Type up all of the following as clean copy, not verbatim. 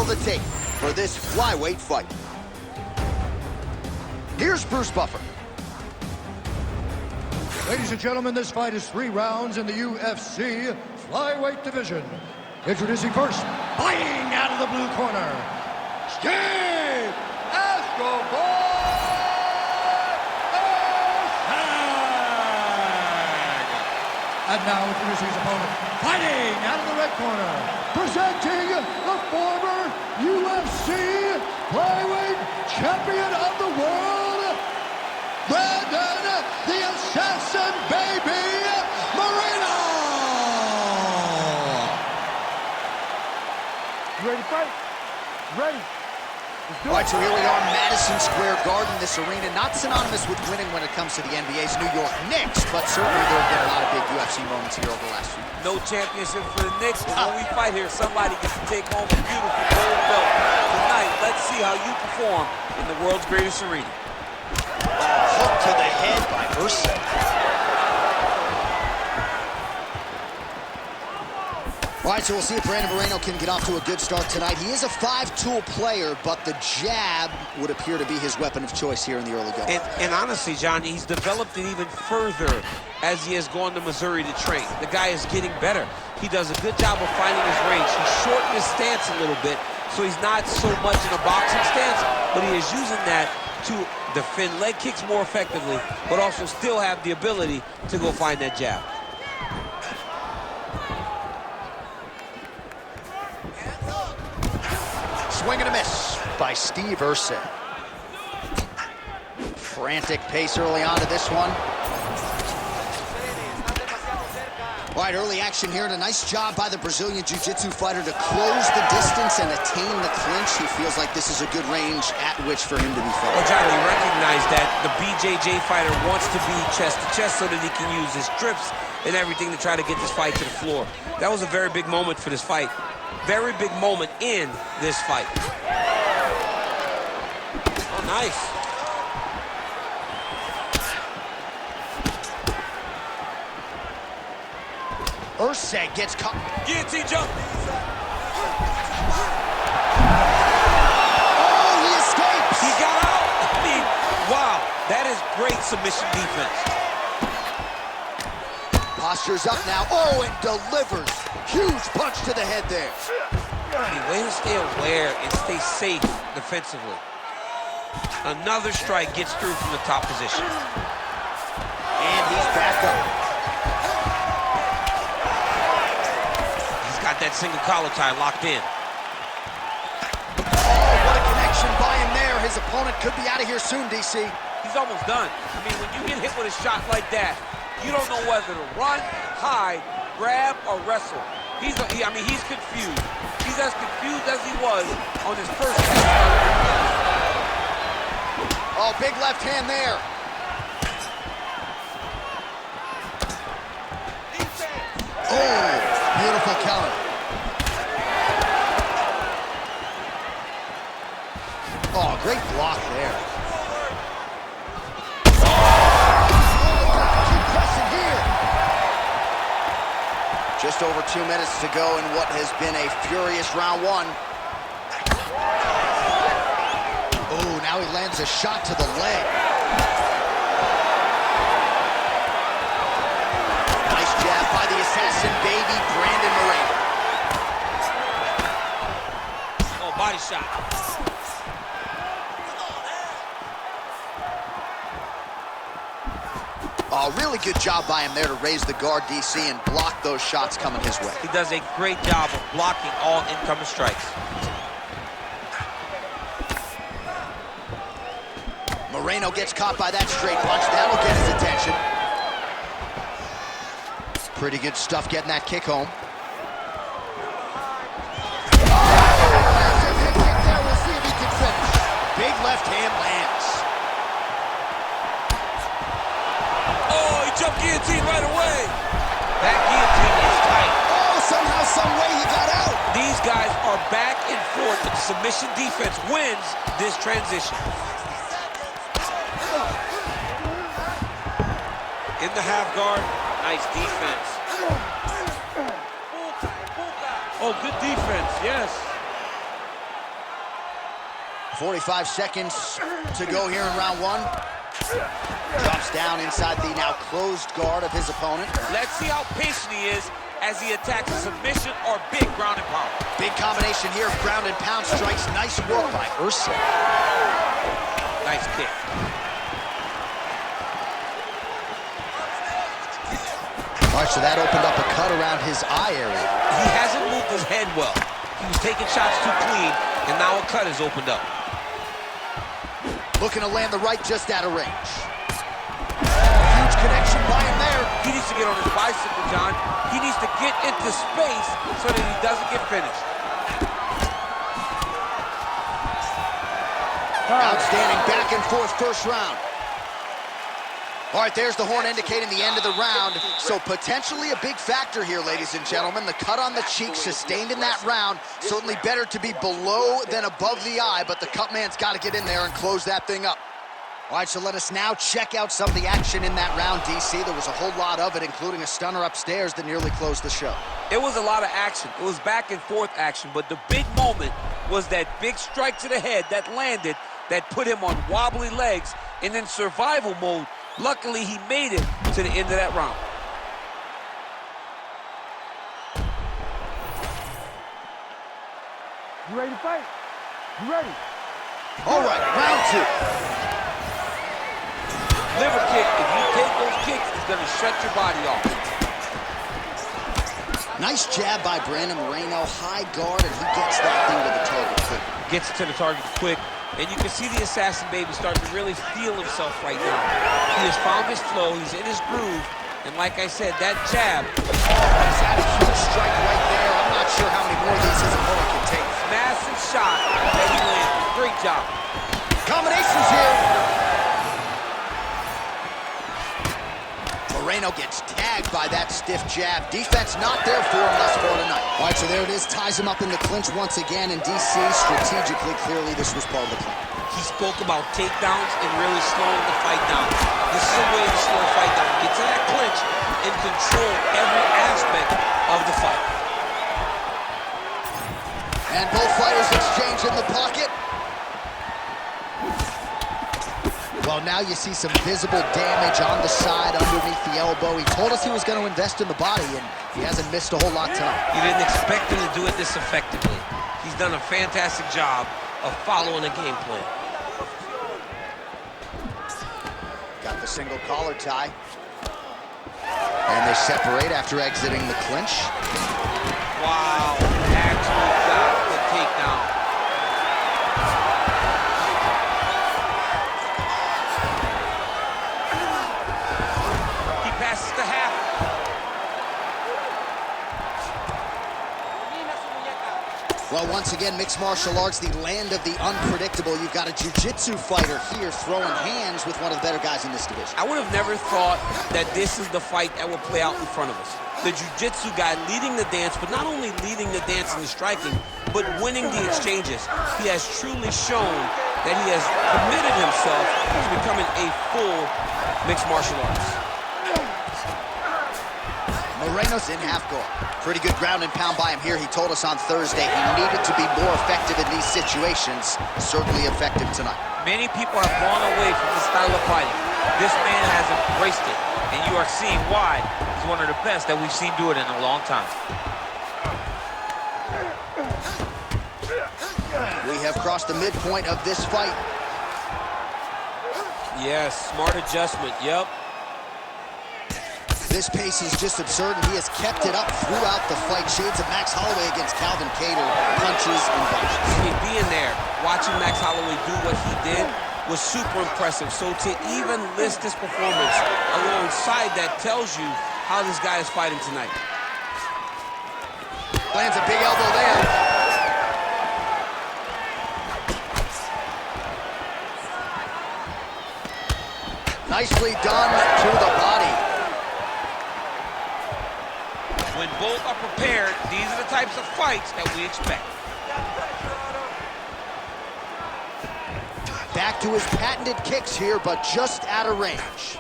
roll the tape for this flyweight fight. Here's Bruce Buffer. Ladies and gentlemen, this fight is 3 rounds in the UFC flyweight division. Introducing first, fighting out of the blue corner, Steve Escobar! And now introducing his opponent, fighting out of the red corner, presenting the former UFC flyweight champion of the world, Brandon the Assassin Baby Moreno! You ready to fight? Ready. All right, so here we are, Madison Square Garden. This arena not synonymous with winning when it comes to the NBA's New York Knicks, but certainly there have been a lot of big UFC moments here over the last few years. No championship for the Knicks, but when we fight here, somebody gets to take home a beautiful gold belt. Tonight, let's see how you perform in the world's greatest arena. Hook to the head by Erceg. All right, so we'll see if Brandon Moreno can get off to a good start tonight. He is a 5-tool player, but the jab would appear to be his weapon of choice here in the early going. And honestly, John, he's developed it even further as he has gone to Missouri to train. The guy is getting better. He does a good job of finding his range. He's shortened his stance a little bit, so he's not so much in a boxing stance, but he is using that to defend leg kicks more effectively, but also still have the ability to go find that jab. Swing and a miss by Steve Erceg. Frantic pace early on to this one. All right, early action here, and a nice job by the Brazilian Jiu-Jitsu fighter to close the distance and attain the clinch. He feels like this is a good range at which for him to be fought. Well, John, he recognized that the BJJ fighter wants to be chest-to-chest so that he can use his strips and everything to try to get this fight to the floor. That was a very big moment for this fight. Very big moment in this fight. Oh, nice. Erceg gets caught. Guillotine jump. Oh, he escapes. He got out. I mean, wow. That is great submission defense. Posture's up now. Oh, and delivers. Huge punch to the head there. The way to stay aware and stay safe defensively. Another strike gets through from the top position. And he's back up. He's got that single collar tie locked in. Oh, what a connection by him there. His opponent could be out of here soon, DC. He's almost done. I mean, when you get hit with a shot like that, you don't know whether to run, hide, grab, or wrestle. He's confused. He's as confused as he was on his first catch. Oh, big left hand there. Oh, beautiful counter. Oh, great block there. Just over 2 minutes to go in what has been a furious round one. Oh, now he lands a shot to the leg. Nice jab by the assassin baby, Brandon Moreno. Oh, body shot. Oh, really good job by him there to raise the guard, DC, and block those shots coming his way. He does a great job of blocking all incoming strikes. Moreno gets caught by that straight punch. That'll get his attention. Pretty good stuff getting that kick home. Massive hip kick there. We'll see if he can finish. Big left hand lands. Oh, he jumped guillotine right away. That guillotine is tight. Oh, somehow, some way he got out. These guys are back and forth, but the submission defense wins this transition. In the half guard, nice defense. Oh, good defense, yes. 45 seconds to go here in round one. Drops down inside the now closed guard of his opponent. Let's see how patient he is as he attacks a submission or big ground and pound. Big combination here of ground and pound strikes. Nice work by Erceg. Nice kick. All right, so that opened up a cut around his eye area. He hasn't moved his head well. He was taking shots too clean, and now a cut has opened up. Looking to land the right just out of range. Huge connection by him there. He needs to get on his bicycle, John. He needs to get into space so that he doesn't get finished. Outstanding back and forth first round. All right, there's the horn indicating the end of the round. So potentially a big factor here, ladies and gentlemen. The cut on the cheek sustained in that round. Certainly better to be below than above the eye, but the cut man's got to get in there and close that thing up. All right, so let us now check out some of the action in that round, DC. There was a whole lot of it, including a stunner upstairs that nearly closed the show. It was a lot of action. It was back and forth action, but the big moment was that big strike to the head that landed, that put him on wobbly legs, and in survival mode. Luckily, he made it to the end of that round. You ready to fight? You ready? All right, round two. Liver kick, if you take those kicks, it's going to shut your body off. Nice jab by Moreno, high guard, and he gets that thing to the target quick. Gets to the target quick, and you can see the assassin baby starting to really feel himself right now. He has found his flow, he's in his groove, and like I said, that jab. He's had a huge strike right there. I'm not sure how many more of these his opponent can take. Massive shot that he landed. Great job. Combinations here. Moreno gets tagged by that stiff jab. Defense not there for him thus far tonight. All right, so there it is. Ties him up in the clinch once again. And DC, strategically, clearly, this was part of the plan. He spoke about takedowns and really slowing the fight down. This is a way to slow a fight down. Get to that clinch and control every aspect of the fight. And both fighters exchange in the pocket. Well, now you see some visible damage on the side underneath the elbow. He told us he was going to invest in the body, and he hasn't missed a whole lot tonight. You didn't expect him to do it this effectively. He's done a fantastic job of following a game plan. Got the single collar tie. And they separate after exiting the clinch. Wow, actually got the takedown. He passes the half. Well, once again, mixed martial arts, the land of the unpredictable. You've got a jiu-jitsu fighter here throwing hands with one of the better guys in this division. I would have never thought that this is the fight that would play out in front of us. The jiu-jitsu guy leading the dance, but not only leading the dance in the striking, but winning the exchanges. He has truly shown that he has committed himself to becoming a full mixed martial artist. Moreno's in half guard. Pretty good ground and pound by him here. He told us on Thursday he needed to be more effective in these situations. Certainly effective tonight. Many people have gone away from this style of fighting. This man has embraced it, and you are seeing why he's one of the best that we've seen do it in a long time. We have crossed the midpoint of this fight. Yes, smart adjustment, yep. This pace is just absurd, and he has kept it up throughout the fight. Shades of Max Holloway against Calvin Kattar, punches and bunches. I mean, being there, watching Max Holloway do what he did was super impressive. So to even list this performance alongside that tells you how this guy is fighting tonight. Lands a big elbow there. Nicely done to the body. When both are prepared, these are the types of fights that we expect. Back to his patented kicks here, but just out of range.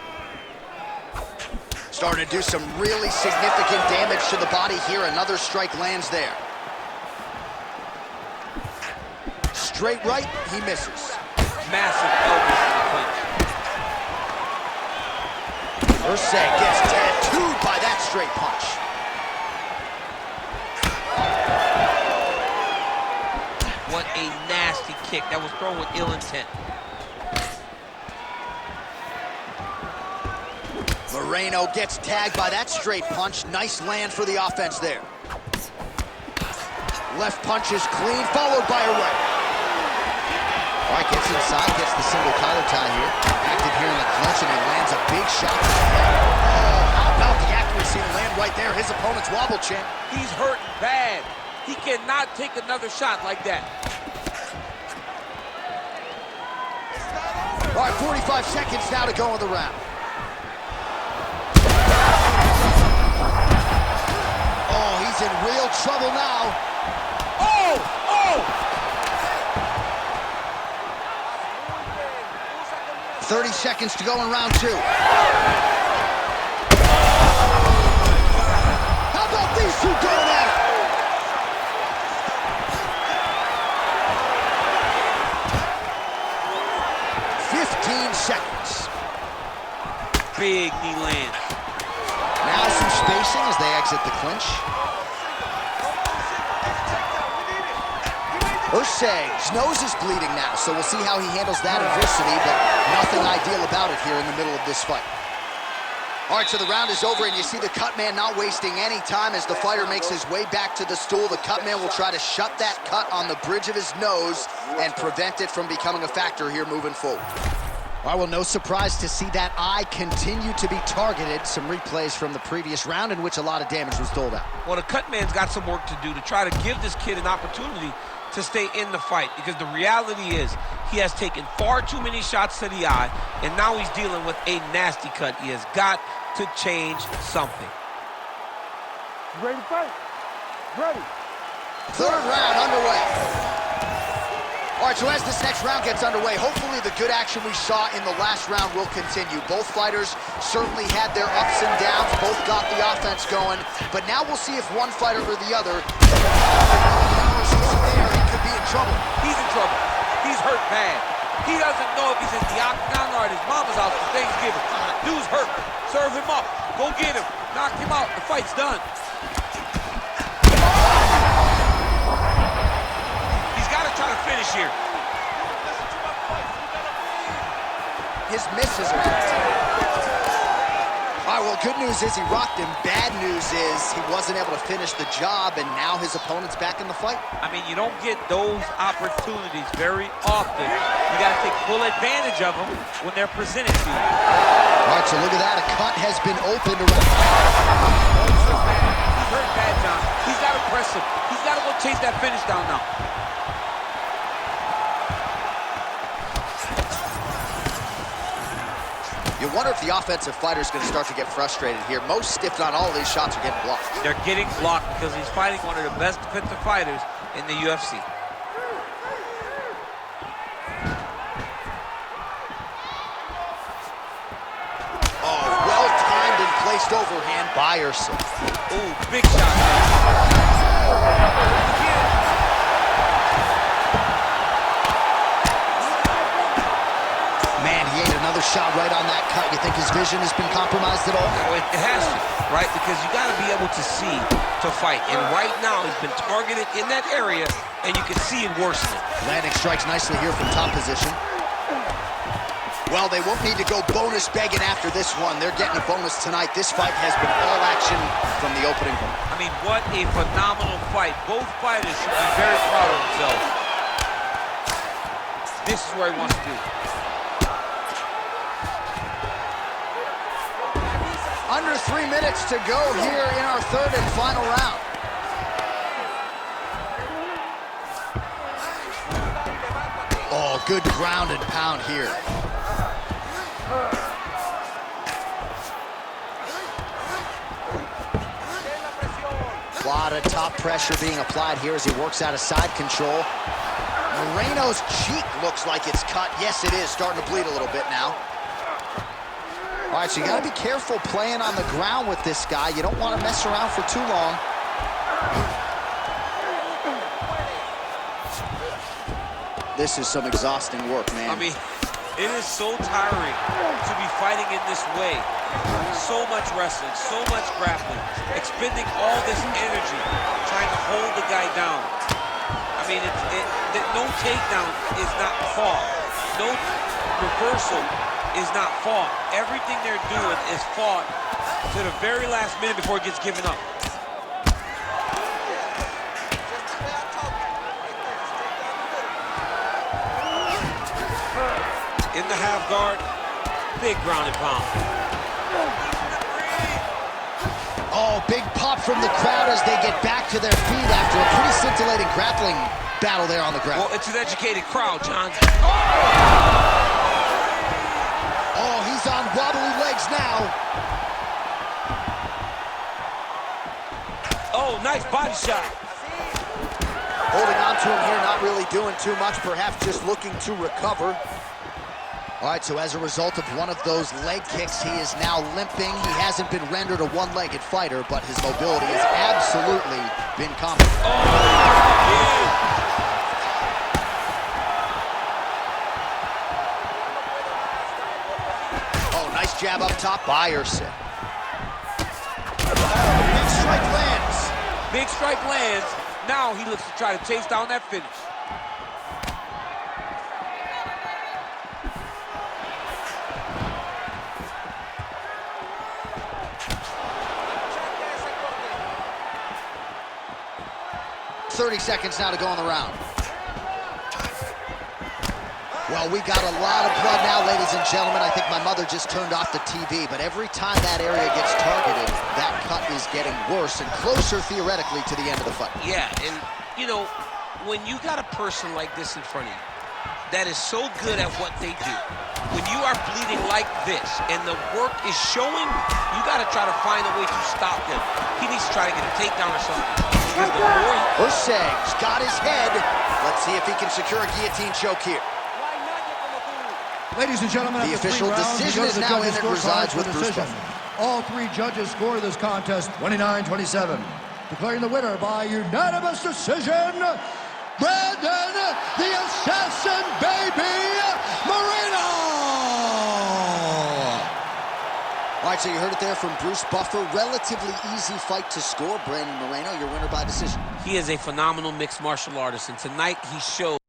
Starting to do some really significant damage to the body here. Another strike lands there. Straight right, he misses. Massive elbows in the clinch. Erceg gets tattooed by that straight punch. What a nasty kick. That was thrown with ill intent. Moreno gets tagged by that straight punch. Nice land for the offense there. Left punch is clean, followed by a right. All right, gets inside, gets the single collar tie here. Active here in the clinch, and he lands a big shot to the head. Oh, how about the accuracy to land right there? His opponent's wobble chin. He's hurting bad. He cannot take another shot like that. All right, 45 seconds now to go in the round. Oh, he's in real trouble now. Oh! Oh! 30 seconds to go in round 2. How about these two going at it? 15 seconds. Big knee lands. Now some spacing as they exit the clinch. Erceg's nose is bleeding now, so we'll see how he handles that adversity, but nothing ideal about it here in the middle of this fight. All right, so the round is over, and you see the cut man not wasting any time as the fighter makes his way back to the stool. The cut man will try to shut that cut on the bridge of his nose and prevent it from becoming a factor here moving forward. All right, well, no surprise to see that eye continue to be targeted. Some replays from the previous round in which a lot of damage was doled out. Well, the cut man's got some work to do to try to give this kid an opportunity to stay in the fight, because the reality is he has taken far too many shots to the eye, and now he's dealing with a nasty cut. He has got to change something. You ready to fight? Ready. Third round underway. All right, so as this next round gets underway, hopefully the good action we saw in the last round will continue. Both fighters certainly had their ups and downs, both got the offense going, but now we'll see if one fighter or the other could be in trouble. He's in trouble. He's hurt bad. He doesn't know if he's in the octagon or at his mama's house for Thanksgiving. Dude's hurt. Serve him up. Go get him. Knock him out. The fight's done. He's got to try to finish here. His misses are continuing. All right, well, good news is he rocked him. Bad news is he wasn't able to finish the job, and now his opponent's back in the fight. I mean, you don't get those opportunities very often. You got to take full advantage of them when they're presented to you. All right, so look at that. A cut has been opened around. He's hurt bad, John. He's got to press him. He's got to go chase that finish down now. You wonder if the offensive fighter is going to start to get frustrated here. Most, if not all, of these shots are getting blocked. They're getting blocked because he's fighting one of the best defensive fighters in the UFC. Oh, well-timed and placed overhand by Erceg. Ooh, big shot. Man, he ate another shot right on that cut. You think his vision has been compromised at all? Oh, it has to, right? Because you got to be able to see to fight. And right now, he's been targeted in that area, and you can see it worsening. Landing strikes nicely here from top position. Well, they won't need to go bonus begging after this one. They're getting a bonus tonight. This fight has been all action from the opening. I mean, what a phenomenal fight. Both fighters should be very proud of themselves. This is where he wants to be. Under 3 minutes to go here in our third and final round. Oh, good ground and pound here. A lot of top pressure being applied here as he works out of side control. Moreno's cheek looks like it's cut. Yes, it is. Starting to bleed a little bit now. All right, so you got to be careful playing on the ground with this guy. You don't want to mess around for too long. This is some exhausting work, man. I mean, it is so tiring to be fighting in this way. So much wrestling, so much grappling, expending all this energy, trying to hold the guy down. I mean, no takedown is not fought. No reversal is not fought. Everything they're doing is fought to the very last minute before it gets given up. In the half guard, big ground and pound. Oh, big pop from the crowd as they get back to their feet after a pretty scintillating grappling battle there on the ground. Well, it's an educated crowd, John. Oh, he's on wobbly legs now. Oh, nice body shot. Holding on to him here, not really doing too much, perhaps just looking to recover. All right, so as a result of one of those leg kicks, he is now limping. He hasn't been rendered a one-legged fighter, but his mobility has absolutely been compromised. Oh, nice jab up top by Erceg. Big strike lands. Big strike lands. Now he looks to try to chase down that finish. .30 seconds now to go in the round. Well, we got a lot of blood now, ladies and gentlemen. I think my mother just turned off the TV, but every time that area gets targeted, that cut is getting worse and closer, theoretically, to the end of the fight. Yeah, and, you know, when you got a person like this in front of you that is so good at what they do, when you are bleeding like this and the work is showing, you got to try to find a way to stop them. He needs to try to get a takedown or something. Because the more Erceg's got his head. Let's see if he can secure a guillotine choke here. Ladies and gentlemen, The official decision is now in and resides with Bruce Buffer. All three judges score this contest 29-27. Declaring the winner by unanimous decision, Brandon, the Assassin Baby, Moreno! All right, so you heard it there from Bruce Buffer. Relatively easy fight to score. Brandon Moreno, your winner by decision. he is a phenomenal mixed martial artist, and tonight he showed